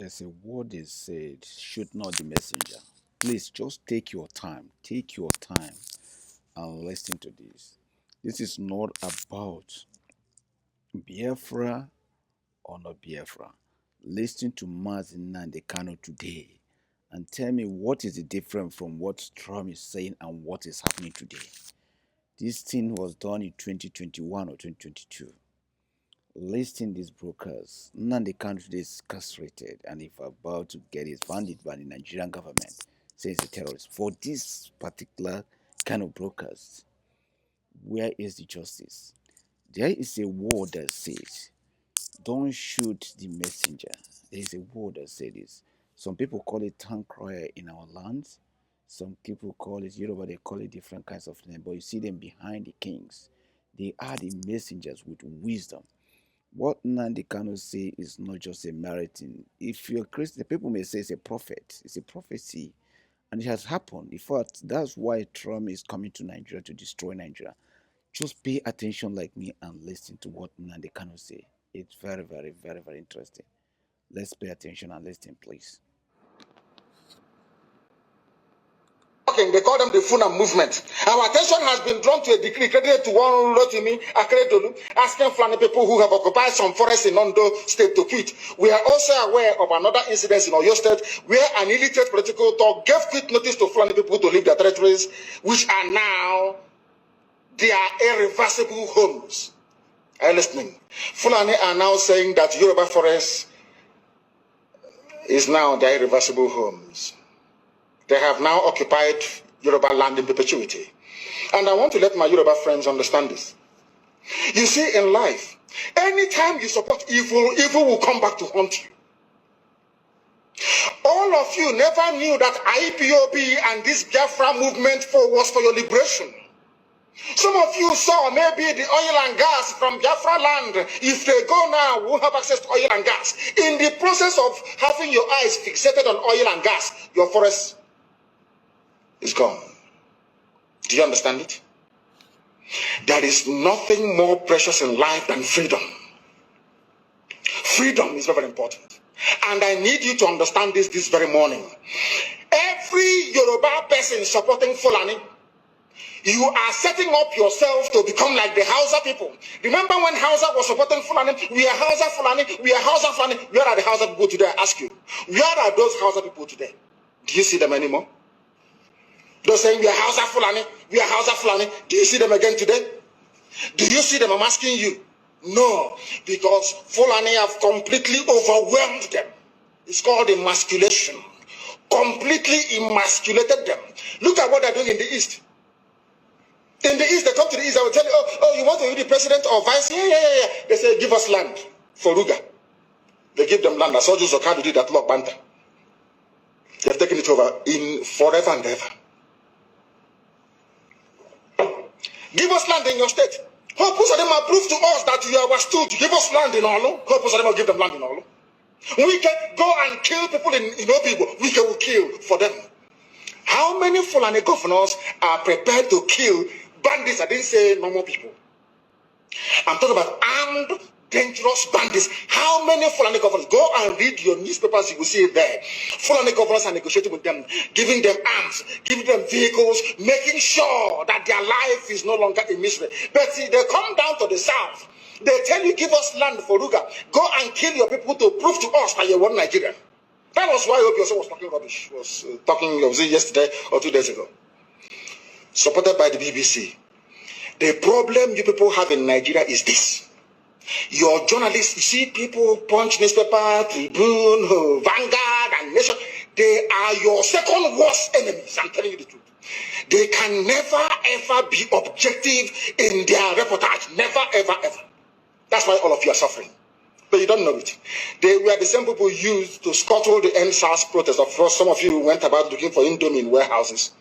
There's a word is said, shoot not the messenger. Please just take your time and listen to this. This is not about Biafra or not Biafra. Listen to Nnamdi Kanu today and tell me what is the difference from what Trump is saying and what is happening today. This thing was done in 2021 or 2022. Listing these brokers, Nnamdi Kanu today is castrated and if about to get his bandit by the Nigerian government, says a terrorist. For this particular kind of brokers, where is the justice? There is a word that says, don't shoot the messenger. There is a word that says this. Some people call it town crier in our lands. Some people call it Yoruba, they call it different kinds of names, but you see them behind the kings. They are the messengers with wisdom. What Nnamdi Kanu say is not just a meriting. If you're a Christian, people may say it's a prophet, it's a prophecy, and it has happened. In fact, that's why Trump is coming to Nigeria to destroy Nigeria. Just pay attention like me and listen to what Nnamdi Kanu say. It's very, very, very, very interesting. Let's pay attention and listen, please. They call them the Funa movement. Our attention has been drawn to a decree credited to one Rotimi Akeredolu, asking Fulani people who have occupied some forests in Ondo State to quit. We are also aware of another incident in Oyo State where an illiterate political talk gave quick notice to Fulani people to leave their territories, which are now their irreversible homes. Are you listening? Fulani are now saying that Yoruba forest is now their irreversible homes. They have now occupied Yoruba land in perpetuity. And I want to let my Yoruba friends understand this. You see, in life, anytime you support evil, evil will come back to haunt you. All of you never knew that IPOB and this Biafra movement was for your liberation. Some of you saw maybe the oil and gas from Biafra land. If they go now, we won't have access to oil and gas. In the process of having your eyes fixated on oil and gas, your forest is gone. Do you understand it? There is nothing more precious in life than freedom. Freedom is very, very important. And I need you to understand this very morning. Every Yoruba person supporting Fulani, you are setting up yourself to become like the Hausa people. Remember when Hausa was supporting Fulani? We are Hausa Fulani, we are Hausa Fulani. Where are the Hausa people today? I ask you. Where are those Hausa people today? Do you see them anymore? They're saying we are Hausa Fulani, we are Hausa Fulani. Do you see them again today? Do you see them? I'm asking you. No, because Fulani have completely overwhelmed them. It's called emasculation. Completely emasculated them. Look at what they're doing in the East. In the East, they come to the East, they will tell you, oh, you want to be the president or vice? Yeah. They say, give us land for Ruga. They give them land. I saw Joseph Kadu did that Lord Banta. They've taken it over in forever and ever. Give us land in your state. Hope of them are proof to us that you are stood to give us land in Olo. Hope of them will give them land in Olo. We can go and kill people in Obibo. We can kill for them. How many Fulani governors are prepared to kill bandits? I didn't say normal people. I'm talking about armed, dangerous bandits. How many Fulani governors? Go and read your newspapers, you will see it there. Fulani governors are negotiating with them, giving them arms, giving them vehicles, making sure that their life is no longer in misery. But see, they come down to the south. They tell you, give us land for Ruga. Go and kill your people to prove to us that you're one Nigerian. That was why Obi was talking rubbish. Was talking yesterday or 2 days ago. Supported by the BBC. The problem you people have in Nigeria is this. Your journalists, you see people, Punch newspaper, Tribune, Vanguard, and Nation, they are your second worst enemies. I'm telling you the truth. They can never ever be objective in their reportage. Never, ever, ever. That's why all of you are suffering. But you don't know it. They were the same people used to scuttle the NSAS protest. Of course, some of you went about looking for Indomie in warehouses.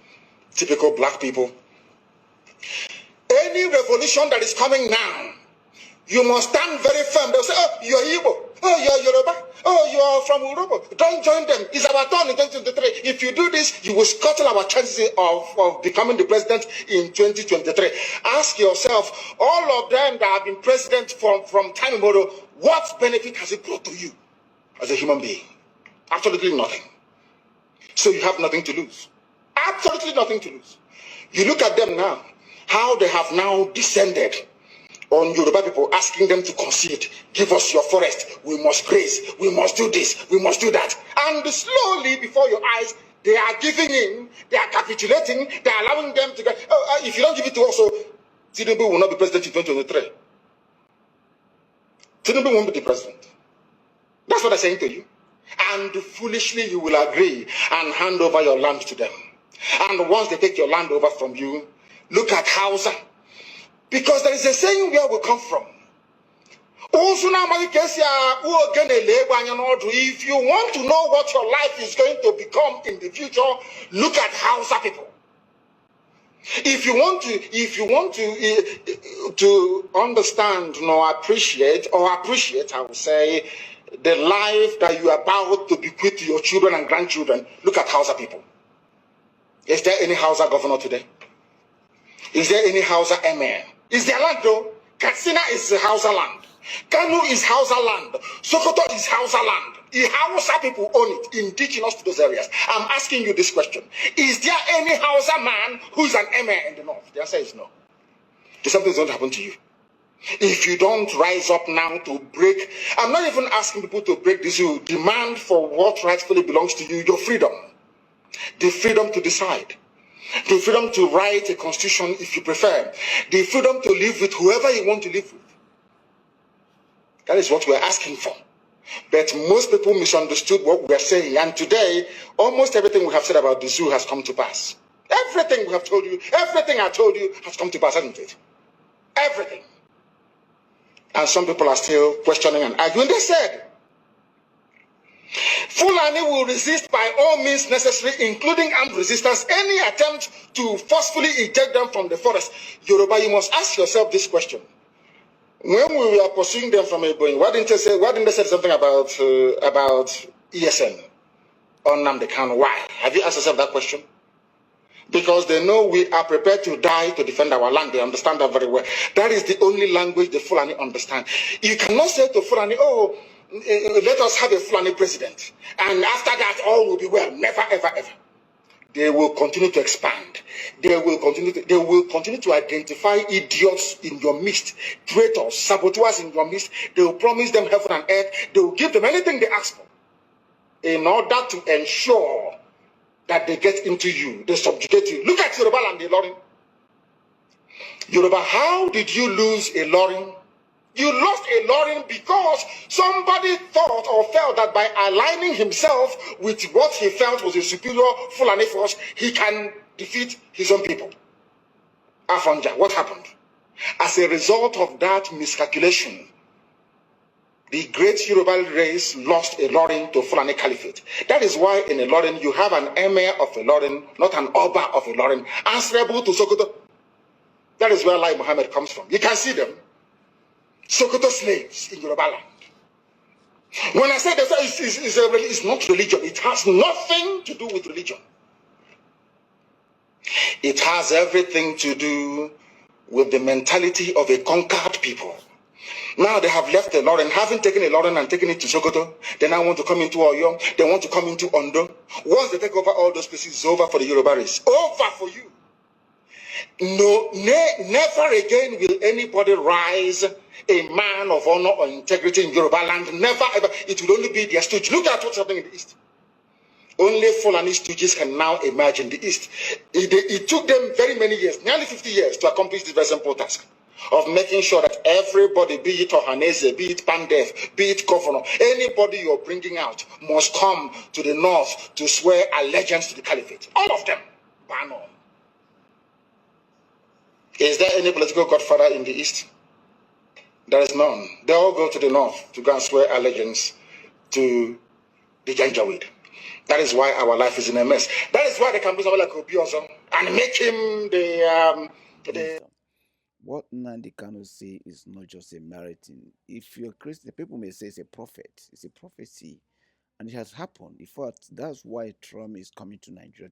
Typical black people. Any revolution that is coming now, you must stand very firm. They'll say, oh, you're Igbo. Oh, you're Yoruba. Oh, you're from Yoruba. Don't join them. It's our turn in 2023. If you do this, you will scuttle our chances of becoming the president in 2023. Ask yourself, all of them that have been president from time immemorial, what benefit has it brought to you as a human being? Absolutely nothing. So you have nothing to lose. Absolutely nothing to lose. You look at them now, how they have now descended on Yoruba people, asking them to concede, give us your forest, we must graze, we must do this, we must do that. And slowly before your eyes, they are giving in, they are capitulating, they are allowing them to get, if you don't give it to us, so Tinubu will not be president in 2023. Tinubu won't be the president. That's what I'm saying to you. And foolishly you will agree and hand over your land to them. And once they take your land over from you, look at Hausa. Because there is a saying where we come from. If you want to know what your life is going to become in the future, look at Hausa people. If you want to understand or appreciate, I would say, the life that you are about to bequeath to your children and grandchildren, look at Hausa people. Is there any Hausa governor today? Is there any Hausa emir? Is there land though? Katsina is Hausa land. Kanu is Hausa land. Sokoto is Hausa land. The Hausa people own it, indigenous to those areas. I'm asking you this question. Is there any Hausa man who is an emir in the north? The answer is no. Something's going to happen to you. If you don't rise up now to break, I'm not even asking people to break this, you demand for what rightfully belongs to you, your freedom. The freedom to decide. The freedom to write a constitution if you prefer. The freedom to live with whoever you want to live with. That is what we're asking for. But most people misunderstood what we're saying. And today, almost everything we have said about the zoo has come to pass. Everything we have told you, everything I told you has come to pass, hasn't it? Everything. And some people are still questioning and arguing. They said, Fulani will resist by all means necessary, including armed resistance, any attempt to forcefully eject them from the forest. Yoruba, you must ask yourself this question. When we were pursuing them from Ebonyi, why didn't they say something about ESN or Nnamdi Kanu? Why? Have you asked yourself that question? Because they know we are prepared to die to defend our land. They understand that very well. That is the only language the Fulani understand. You cannot say to Fulani, oh, let us have a Fulani president. And after that, all will be well. Never, ever, ever. They will continue to expand. They will continue to identify idiots in your midst, traitors, saboteurs in your midst. They will promise them heaven and earth. They will give them anything they ask for in order to ensure that they get into you, they subjugate you. Look at Yoruba and the Ilorin. Yoruba, how did you lose a Ilorin? You lost a Ilorin because somebody thought or felt that by aligning himself with what he felt was a superior Fulani force, he can defeat his own people. Afonja, what happened? As a result of that miscalculation, the great Yoruba race lost Ilorin to Fulani Caliphate. That is why in Ilorin you have an emir of Ilorin, not an Oba of Ilorin, answerable to Sokoto. That is where Lai Muhammad comes from. You can see them. Sokoto slaves in Yoruba land. When I say that it's not religion, it has nothing to do with religion. It has everything to do with the mentality of a conquered people. Now they have left Ilorin, having taken Ilorin and taken it to Sokoto. They now want to come into Oyo. They want to come into Ondo. Once they take over all those places, it's over for the Yoruba race. Over for you. No, never again will anybody rise, a man of honor or integrity in Yoruba land. Never ever. It will only be their stooge. Look at what's happening in the East. Only Fulani stooges can now emerge in the East. It took them very many years, nearly 50 years, to accomplish this very simple task of making sure that everybody, be it Ohanese, be it Pandef, be it governor, anybody you're bringing out must come to the north to swear allegiance to the caliphate. All of them. Ban on. Is there any political godfather in the East? There is none. They all go to the north to go and swear allegiance to the Janjaweed. That is why our life is in a mess. That is why they can do something like Obiozo and make him the What Nnamdi Kanu say is not just a meriting. If you're a Christian, people may say it's a prophet. It's a prophecy. And it has happened. In fact, that's why Trump is coming to Nigeria